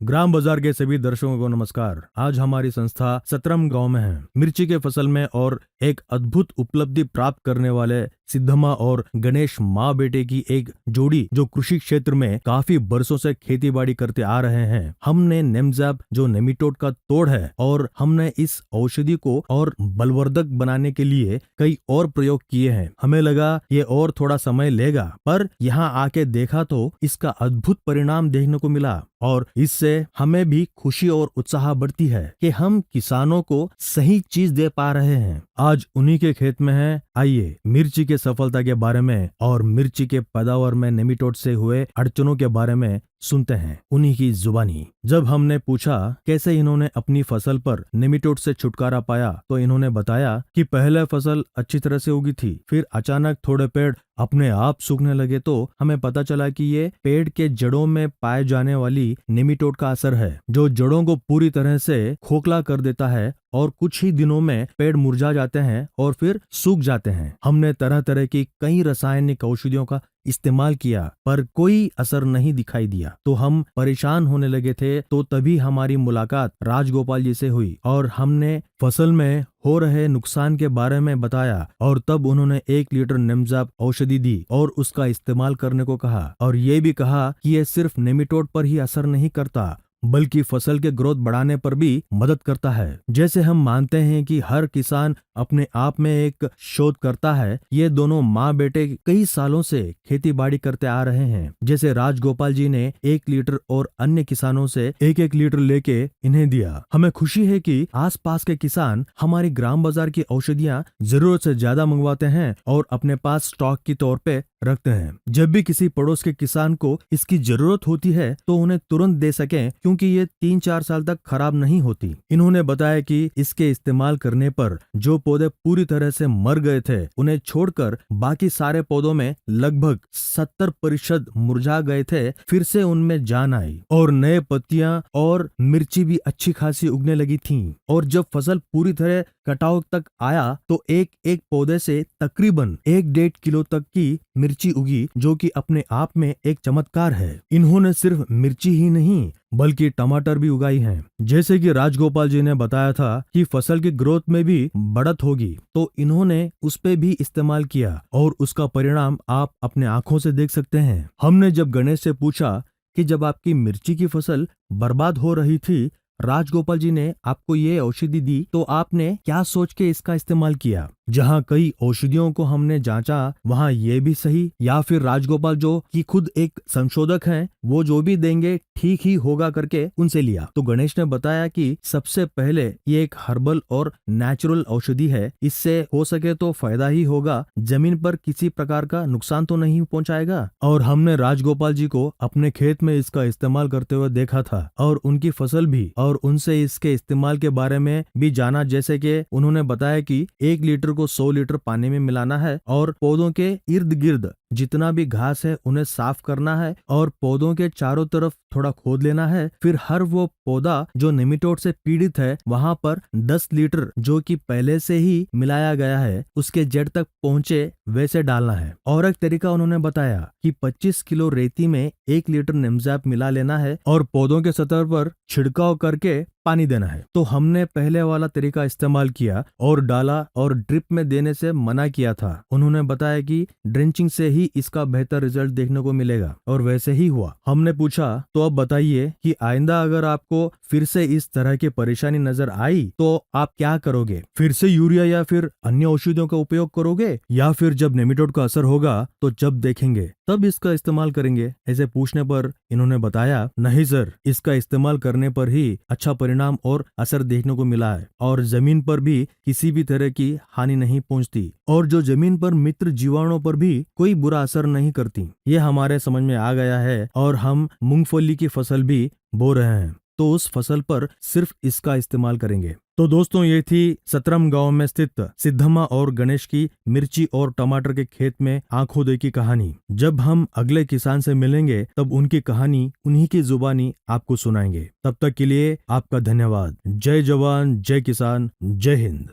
ग्राम बाजार के सभी दर्शकों को नमस्कार। आज हमारी संस्था सतरम गांव में है। मिर्ची के फसल में और एक अद्भुत उपलब्धि प्राप्त करने वाले सिद्धम्मा और गणेश माँ बेटे की एक जोड़ी जो कृषि क्षेत्र में काफी बरसों से खेतीबाड़ी करते आ रहे हैं। हमने नेमज़ैप जो नेमिटोड का तोड़ है और हमने इस औषधि को और बलवर्धक बनाने के लिए कई और प्रयोग किए हैं। हमें लगा ये और थोड़ा समय लेगा, पर यहाँ आके देखा तो इसका अद्भुत परिणाम देखने को मिला और इससे हमें भी खुशी और उत्साह बढ़ती है कि हम किसानों को सही चीज दे पा रहे हैं। आज उन्हीं के खेत में हैं। आइए मिर्ची के सफलता के बारे में और मिर्ची के पैदावार में नेमिटोड से हुए अड़चनों के बारे में सुनते हैं उन्हीं की जुबानी। जब हमने पूछा कैसे इन्होंने अपनी फसल पर नेमिटोड से छुटकारा पाया तो इन्होंने बताया कि पहले फसल अच्छी तरह से उगी थी, फिर अचानक थोड़े पेड़ अपने आप सूखने लगे तो हमें पता चला कि ये पेड़ के जड़ों में पाए जाने वाली नेमिटोड का असर है, जो जड़ों को पूरी तरह से खोखला कर देता है और कुछ ही दिनों में पेड़ मुरझा जाते हैं और फिर सूख जाते हैं। हमने तरह तरह की कई रासायनिक औषधियों का इस्तेमाल किया पर कोई असर नहीं दिखाई दिया, तो हम परेशान होने लगे थे। तो तभी हमारी मुलाकात राजगोपाल जी से हुई और हमने फसल में हो रहे नुकसान के बारे में बताया और तब उन्होंने 1 लीटर नेमज़ैप औषधि दी और उसका इस्तेमाल करने को कहा और ये भी कहा कि ये सिर्फ नेमिटोड पर ही असर नहीं करता बल्कि फसल के ग्रोथ बढ़ाने पर भी मदद करता है। जैसे हम मानते हैं कि हर किसान अपने आप में एक शोध करता है, ये दोनों माँ बेटे कई सालों से खेती बाड़ी करते आ रहे हैं। जैसे राजगोपाल जी ने 1 लीटर और अन्य किसानों से 1-1 लीटर लेके इन्हें दिया। हमें खुशी है कि आसपास के किसान हमारी ग्राम बाजार की औषधियाँ जरूरत से ज्यादा मंगवाते हैं और अपने पास स्टॉक के तौर पे रखते हैं। जब भी किसी पड़ोस के किसान को इसकी जरूरत होती है तो उन्हें तुरंत दे सकें, क्योंकि ये 3-4 साल तक खराब नहीं होती। इन्होंने बताया कि इसके इस्तेमाल करने पर जो पौधे पूरी तरह से मर गए थे उन्हें छोड़कर बाकी सारे पौधों में लगभग 70% मुरझा गए थे, फिर से उनमें जान आई और नए पत्तियां और मिर्ची भी अच्छी खासी उगने लगी थीं। और जब फसल पूरी तरह कटाव तक आया तो एक एक पौधे से तकरीबन 1-1.5 किलो तक की मिर्ची उगी, जो कि अपने आप में एक चमत्कार है। इन्होंने सिर्फ मिर्ची ही नहीं बल्कि टमाटर भी उगाई हैं। जैसे कि राजगोपाल जी ने बताया था कि फसल की ग्रोथ में भी बढ़त होगी, तो इन्होंने उस पे भी इस्तेमाल किया और उसका परिणाम आप अपने आंखों से देख सकते हैं। हमने जब गणेश से पूछा कि जब आपकी मिर्ची की फसल बर्बाद हो रही थी, राजगोपाल जी ने आपको ये औषधि दी, तो आपने क्या सोच के इसका इस्तेमाल किया? जहाँ कई औषधियों को हमने जांचा वहाँ ये भी सही, या फिर राजगोपाल जो कि खुद एक संशोधक हैं, वो जो भी देंगे ठीक ही होगा करके उनसे लिया। तो गणेश ने बताया कि सबसे पहले ये एक हर्बल और नेचुरल औषधि है, इससे हो सके तो फायदा ही होगा, जमीन पर किसी प्रकार का नुकसान तो नहीं पहुंचाएगा। और हमने राजगोपाल जी को अपने खेत में इसका इस्तेमाल करते हुए देखा था और उनकी फसल भी, और उनसे इसके इस्तेमाल के बारे में भी जाना। जैसे कि उन्होंने बताया कि 1 लीटर को 100 लीटर पानी में मिलाना है और पौधों के इर्द गिर्द जितना भी घास है उन्हें साफ करना है और पौधों के चारों तरफ थोड़ा खोद लेना है। फिर हर वो पौधा जो नेमिटोड से पीड़ित है वहां पर 10 लीटर जो कि पहले से ही मिलाया गया है उसके जड़ तक पहुंचे वैसे डालना है। और एक तरीका उन्होंने बताया कि 25 किलो रेती में 1 लीटर नेमज़ैप मिला लेना है और पौधों के सतह पर छिड़काव करके पानी देना है। तो हमने पहले वाला तरीका इस्तेमाल किया और डाला और ड्रिप में देने से मना किया था। उन्होंने बताया कि ड्रेंचिंग से ही इसका बेहतर रिजल्ट देखने को मिलेगा और वैसे ही हुआ। हमने पूछा तो अब बताइए कि आइंदा अगर आपको फिर से इस तरह की परेशानी नजर आई तो आप क्या करोगे? फिर से यूरिया या फिर अन्य औषधियों का उपयोग करोगे, या फिर जब नेमिटोड का असर होगा तो जब देखेंगे तब इसका इस्तेमाल करेंगे? ऐसे पूछने पर इन्होंने बताया, नहीं सर, इसका इस्तेमाल करने पर ही अच्छा परिणाम और असर देखने को मिला है और जमीन पर भी किसी भी तरह की हानि नहीं पहुंचती और जो जमीन पर मित्र जीवाणुओं पर भी कोई बुरा असर नहीं करती। ये हमारे समझ में आ गया है और हम मूंगफली की फसल भी बो रहे हैं, तो उस फसल पर सिर्फ इसका इस्तेमाल करेंगे। तो दोस्तों, ये थी सतरम गांव में स्थित सिद्धम्मा और गणेश की मिर्ची और टमाटर के खेत में आंखों देखी कहानी। जब हम अगले किसान से मिलेंगे तब उनकी कहानी उन्हीं की जुबानी आपको सुनाएंगे। तब तक के लिए आपका धन्यवाद। जय जवान, जय किसान, जय हिंद।